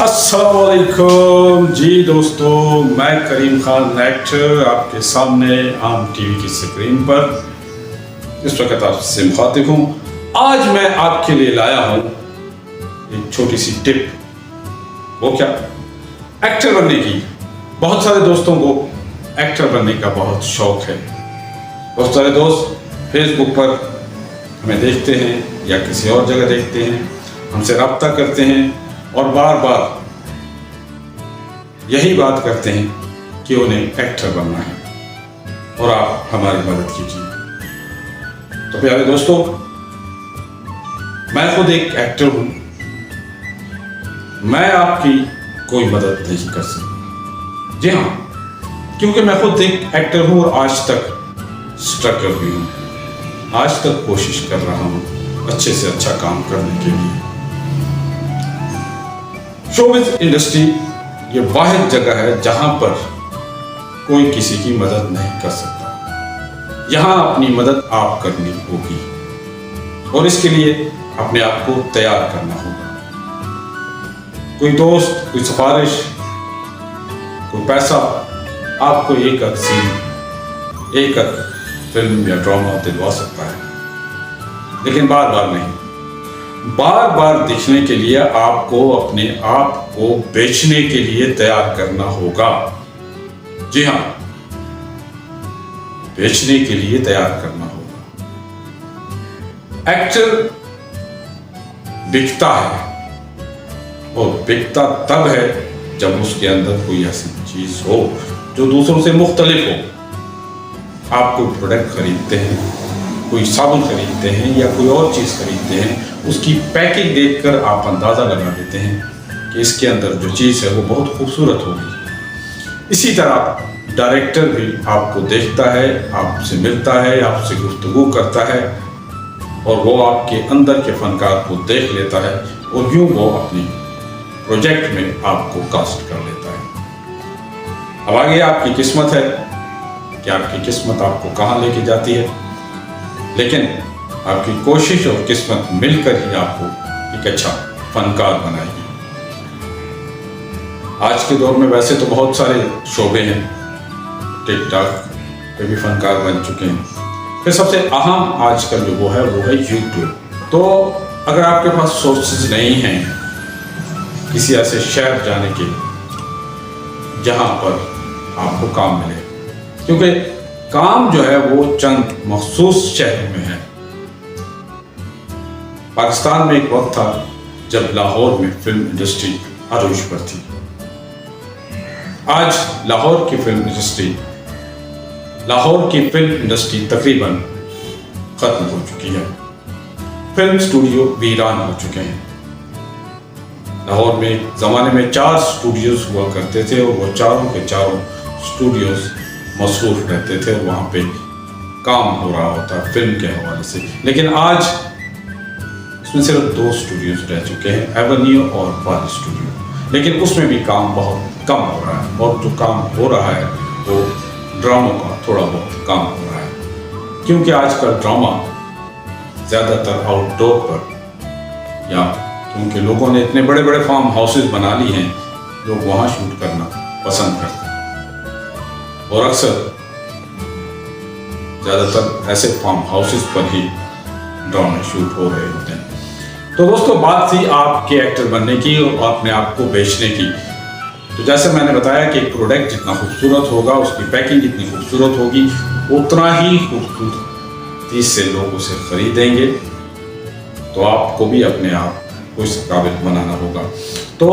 अस्सलाम वालेकुम जी दोस्तों, मैं करीम खान एक्टर आपके सामने आम टीवी की स्क्रीन पर इस वक्त आपसे मुखातिब हूँ। आज मैं आपके लिए लाया हूँ एक छोटी सी टिप। वो क्या? एक्टर बनने की। बहुत सारे दोस्तों को एक्टर बनने का बहुत शौक है। बहुत सारे दोस्त फेसबुक पर हमें देखते हैं या किसी और जगह देखते हैं, हमसे रब्ता करते हैं और बार बार यही बात करते हैं कि उन्हें एक्टर बनना है और आप हमारी मदद कीजिए। तो प्यारे दोस्तों, मैं खुद एक एक्टर हूं। मैं आपकी कोई मदद नहीं कर सकता। जी हाँ, क्योंकि मैं खुद एक एक्टर हूं और आज तक स्ट्रगल भी हूं। आज तक कोशिश कर रहा हूं अच्छे से अच्छा काम करने के लिए। शोबिज़ इंडस्ट्री ये वाहिद जगह है जहां पर कोई किसी की मदद नहीं कर सकता। यहां अपनी मदद आप करनी होगी और इसके लिए अपने आप को तैयार करना होगा। कोई दोस्त, कोई सिफारिश, कोई पैसा आपको एक सीन, एक फिल्म या ड्रामा दिलवा सकता है, लेकिन बार बार नहीं। बार बार दिखने के लिए आपको अपने आप को बेचने के लिए तैयार करना होगा। जी हाँ, बेचने के लिए तैयार करना होगा। एक्टर बिकता है और बिकता तब है जब उसके अंदर कोई ऐसी चीज हो जो दूसरों से मुख्तलिफ हो। आप कोई प्रोडक्ट खरीदते हैं, कोई साबुन खरीदते हैं या कोई और चीज़ खरीदते हैं, उसकी पैकिंग देखकर आप अंदाज़ा लगा देते हैं कि इसके अंदर जो चीज़ है वो बहुत खूबसूरत होगी। इसी तरह डायरेक्टर भी आपको देखता है, आपसे मिलता है, आपसे गुफ्तगू करता है और वो आपके अंदर के फनकार को देख लेता है और यूँ वो अपनी प्रोजेक्ट में आपको कास्ट कर लेता है। अब आगे आपकी किस्मत है कि आपकी किस्मत आपको कहाँ लेके जाती है, लेकिन आपकी कोशिश और किस्मत मिलकर ही आपको एक अच्छा फनकार बनाएगी। आज के दौर में वैसे तो बहुत सारे शोबे हैं, टिकटॉक पे भी फनकार बन चुके हैं। फिर सबसे अहम आजकल जो वो है यूट्यूब। तो अगर आपके पास सोर्सेज नहीं हैं किसी ऐसे शहर जाने के जहां पर आपको काम मिले, क्योंकि काम जो है वो चंद मखसूस शहरों में है। पाकिस्तान में एक वक्त था जब लाहौर में फिल्म इंडस्ट्री अरूज पर थी। आज लाहौर की फिल्म इंडस्ट्री तकरीबन खत्म हो चुकी है। फिल्म स्टूडियो वीरान हो चुके हैं। लाहौर में ज़माने में 4 स्टूडियोज हुआ करते थे और वो चारों के चारों स्टूडियोज मसरूफ रहते थे और वहाँ पे काम हो रहा होता फिल्म के हवाले से। लेकिन आज इसमें सिर्फ 2 स्टूडियोज रह चुके हैं, एवेन्यू और वाली स्टूडियो। लेकिन उसमें भी काम बहुत कम हो रहा है और जो काम हो रहा है वो ड्रामों का थोड़ा बहुत काम हो रहा है, क्योंकि आजकल ड्रामा ज़्यादातर आउटडोर पर या क्योंकि लोगों ने इतने बड़े बड़े फार्म हाउसेज बना ली हैं, लोग वहाँ शूट करना पसंद करते हैं और अक्सर ज़्यादातर ऐसे फार्म हाउसेज पर ही ड्रामे शूट हो रहे होते हैं। तो दोस्तों, बात थी आपके एक्टर बनने की और अपने आप को बेचने की। तो जैसे मैंने बताया कि एक प्रोडक्ट जितना खूबसूरत होगा, उसकी पैकिंग जितनी खूबसूरत होगी, उतना ही खूबसूरती से लोग उसे खरीदेंगे। तो आपको भी अपने आप को इस काबिल बनाना होगा। तो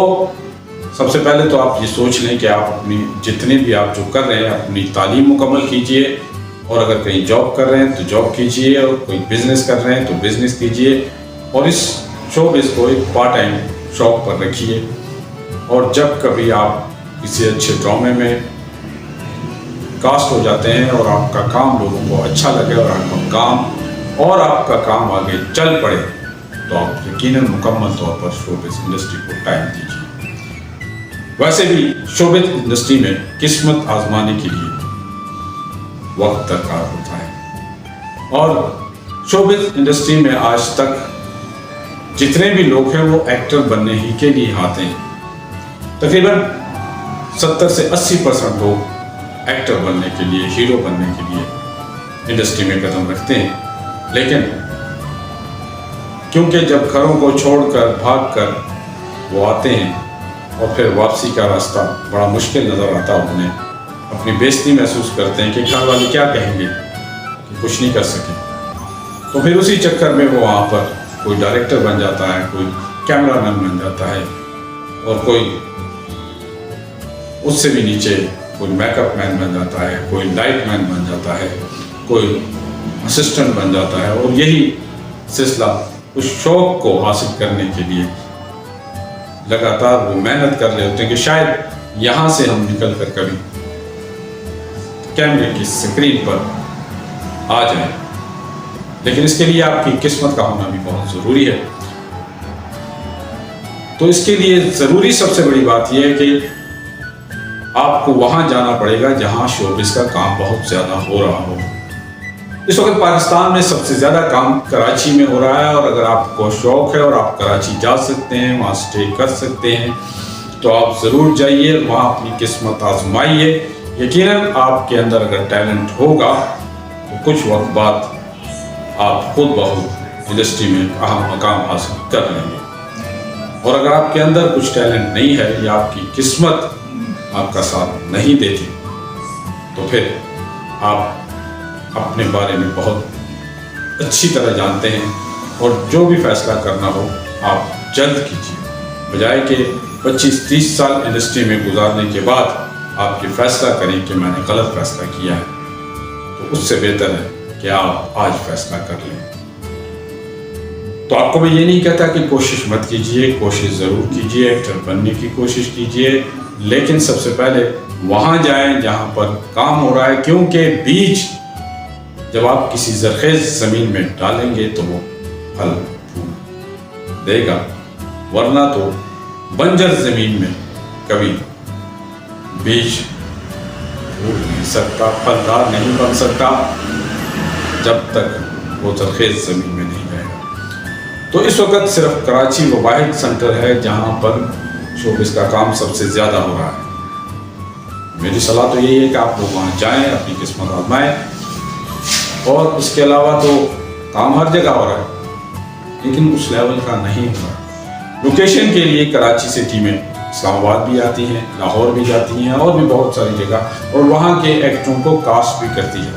सबसे पहले तो आप ये सोच लें कि आप अपनी जितने भी आप जो कर रहे हैं अपनी तालीम मुकम्मल कीजिए, और अगर कहीं जॉब कर रहे हैं तो जॉब कीजिए, और कोई बिजनेस कर रहे हैं तो बिजनेस कीजिए, और इस शोबिज़ को एक पार्ट टाइम शौक पर रखिए। और जब कभी आप किसी अच्छे ड्रामे में कास्ट हो जाते हैं और आपका काम लोगों को अच्छा लगे और आपका काम आगे चल पड़े, तो आप यकीनन मुकम्मल तौर पर शोबिज़ इंडस्ट्री को टाइम दीजिए। वैसे भी शोबिज़ इंडस्ट्री में किस्मत आजमाने के लिए वक्त दरकार होता है, और शोबिज़ इंडस्ट्री में आज तक जितने भी लोग हैं वो एक्टर बनने ही के लिए आते हैं। تقریباً 70 سے 80% لوگ ایکٹر بننے کے لیے، ہیرو بننے کے لیے انڈسٹری میں قدم رکھتے ہیں، لیکن کیونکہ جب گھروں کو چھوڑ کر بھاگ کر وہ آتے ہیں اور پھر واپسی کا راستہ بڑا مشکل نظر آتا ہے، انہیں اپنی بےعزتی محسوس کرتے ہیں کہ گھر والے کیا کہیں گے کہ کچھ نہیں کر سکے، تو پھر اسی چکر میں وہ وہاں پر کوئی ڈائریکٹر بن جاتا ہے، کوئی کیمرہ مین بن جاتا ہے، اور کوئی اس سے بھی نیچے کوئی میک اپ مین بن جاتا ہے، کوئی لائٹ مین بن جاتا ہے، کوئی اسسٹنٹ بن جاتا ہے، اور یہی سلسلہ اس شوق کو حاصل کرنے کے لیے لگاتار وہ محنت کر رہے ہوتے ہیں کہ شاید یہاں سے ہم نکل کر کبھی کیمرے کی سکرین پر آ جائیں، لیکن اس کے لیے آپ کی قسمت کا ہونا بھی بہت ضروری ہے۔ تو اس کے لیے ضروری سب سے بڑی بات یہ ہے کہ آپ کو وہاں جانا پڑے گا جہاں شوبز کا کام بہت زیادہ ہو رہا ہو۔ اس وقت پاکستان میں سب سے زیادہ کام کراچی میں ہو رہا ہے، اور اگر آپ کو شوق ہے اور آپ کراچی جا سکتے ہیں، وہاں سٹے کر سکتے ہیں، تو آپ ضرور جائیے، وہاں اپنی قسمت آزمائیے۔ یقیناً آپ کے اندر اگر ٹیلنٹ ہوگا تو کچھ وقت بعد آپ خود بخود انڈسٹری میں اہم مقام حاصل کر لیں گے، اور اگر آپ کے اندر کچھ ٹیلنٹ نہیں ہے یا آپ کی قسمت آپ کا ساتھ نہیں دیتی، تو پھر آپ اپنے بارے میں بہت اچھی طرح جانتے ہیں، اور جو بھی فیصلہ کرنا ہو آپ جلد کیجیے، بجائے کہ 25-30 سال انڈسٹری میں گزارنے کے بعد آپ یہ فیصلہ کریں کہ میں نے غلط فیصلہ کیا ہے۔ تو اس سے بہتر ہے کہ آپ آج فیصلہ کر لیں۔ تو آپ کو میں یہ نہیں کہتا کہ کوشش مت کیجیے، کوشش ضرور کیجیے، ایکٹر بننے کی کوشش کیجیے، لیکن سب سے پہلے وہاں جائیں جہاں پر کام ہو رہا ہے، کیونکہ بیج جب آپ کسی زرخیز زمین میں ڈالیں گے تو وہ پھل پھول دے گا، ورنہ تو بنجر زمین میں کبھی بیج پھول نہیں سکتا، پھلدار نہیں بن سکتا جب تک وہ زرخیز زمین میں نہیں رہے گا۔ تو اس وقت صرف کراچی وہ واحد سینٹر ہے جہاں پر شوبز کا کام سب سے زیادہ ہو رہا ہے۔ میری صلاح تو یہی ہے کہ آپ لوگ وہاں جائیں، اپنی قسمت آزمائیں، اور اس کے علاوہ تو کام ہر جگہ ہو رہا ہے، لیکن اس لیول کا نہیں ہو رہا۔ لوکیشن کے لیے کراچی سے ٹیمیں اسلام آباد بھی آتی ہیں، لاہور بھی جاتی ہیں، اور بھی بہت ساری جگہ، اور وہاں کے ایکٹروں کو کاسٹ بھی کرتی ہے،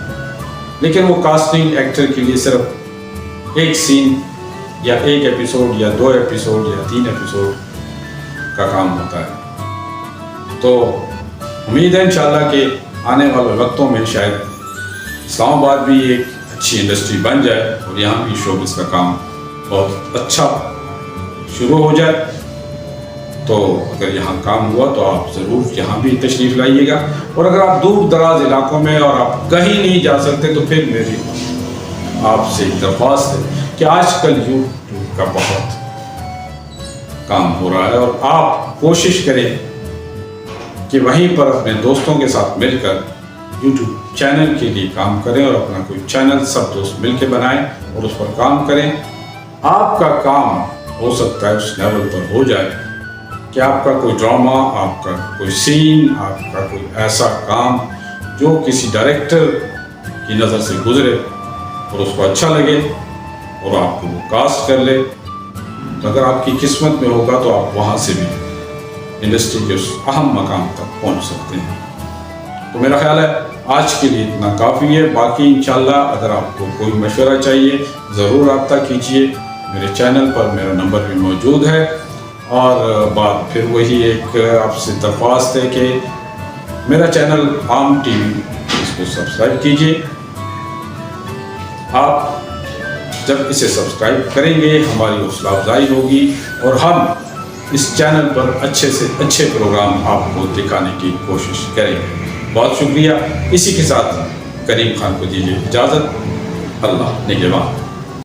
لیکن وہ کاسٹنگ ایکٹر کے لیے صرف ایک سین یا ایک ایپیسوڈ یا 2 ایپیسوڈ یا 3 ایپیسوڈ کا کام ہوتا ہے۔ تو امید ہے انشاءاللہ کہ آنے والے وقتوں میں شاید اسلام آباد بھی ایک اچھی انڈسٹری بن جائے، اور یہاں بھی شوبز کا کام بہت اچھا شروع ہو جائے۔ تو اگر یہاں کام ہوا تو آپ ضرور یہاں بھی تشریف لائیے گا، اور اگر آپ دور دراز علاقوں میں اور آپ کہیں نہیں جا سکتے تو پھر میری آپ سے ایک درخواست ہے کہ آج کل یوٹیوب کا بہت کام ہو رہا ہے، اور آپ کوشش کریں کہ وہیں پر اپنے دوستوں کے ساتھ مل کر یوٹیوب چینل کے لیے کام کریں، اور اپنا کوئی چینل سب دوست مل کے بنائیں اور اس پر کام کریں۔ آپ کا کام ہو سکتا ہے اس لیول پر ہو جائے کہ آپ کا کوئی ڈرامہ، آپ کا کوئی سین، آپ کا کوئی ایسا کام جو کسی ڈائریکٹر کی نظر سے گزرے اور اس کو اچھا لگے اور آپ کو وہ کاسٹ کر لے۔ تو اگر آپ کی قسمت میں ہوگا تو آپ وہاں سے بھی انڈسٹری کے اس اہم مقام تک پہنچ سکتے ہیں۔ تو میرا خیال ہے آج کے لیے اتنا کافی ہے، باقی انشاءاللہ اگر آپ کو کوئی مشورہ چاہیے ضرور رابطہ کیجیے، میرے چینل پر میرا نمبر بھی موجود ہے۔ اور بات پھر وہی ایک آپ سے درخواست ہے کہ میرا چینل عام ٹی وی، اس کو سبسکرائب کیجیے۔ آپ جب اسے سبسکرائب کریں گے ہماری حوصلہ افزائی ہوگی، اور ہم اس چینل پر اچھے سے اچھے پروگرام آپ کو دکھانے کی کوشش کریں گے۔ بہت شکریہ۔ اسی کے ساتھ کریم خان کو دیجیے اجازت۔ اللہ نگہبان۔